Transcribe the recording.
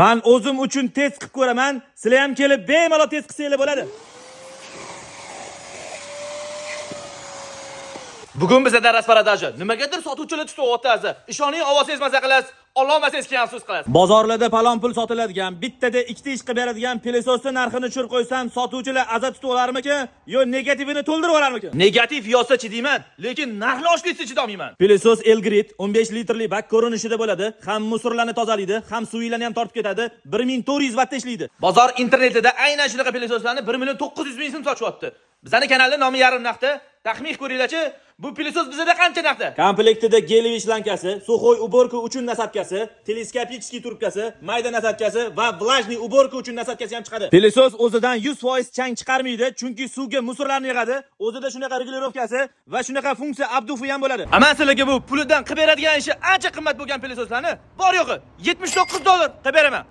Men o'zim uchun test qilib ko'raman. Sizlar ham kelib bemalol test qilsanglar bo'ladi. Bugun bizda rasparadaji. Nimagadir sotuvchilar tutib o'tadi. Ishoning, ovozingiz maza qilasiz. Ololmasangiz keyin afsus qilasiz. Bozorlarda palon pul sotiladigan, bittada ikkita ish qilib beradigan pilesosning narxini tushirib qo'ysam, sotuvchilar aza tutib olarmikan yo negativini to'ldirib olarmikan? Negativ yozsa chidayman, lekin narxni oshliksa chidamayman. Pilesos Elgrid 15 litrli bak ko'rinishida bo'ladi. Ham musorlarni tozalaydi, ham suvinglarni ham tortib ketadi. 1400 vatt ishlaydi. Bozor internetida aynan shunaqa pilesoslarni 1,900,000 so'm sotib Bizning kanalda nomi yarim narxda. Taxmin ko'ringlarchi, bu pilesos bizda qancha narxda? Komplektida geliy shlankasi, suxoy uborka uchun nasatkasi, teleskopический trubkasi, mayda nasatkasi va влажный uborka uchun nasatkasi ham chiqadi. Pilesos o'zidan 100% chang chiqarmaydi, chunki suvga musorlarni yig'adi. O'zida shunaqa regulirovkasi va shunaqa funksiya abdufi ham bo'ladi. Aman sizlarga bu pulidan qilib beradigan ishi ancha qimmat bo'lgan pilesoslarni bor yo'qi $79 qilib beraman.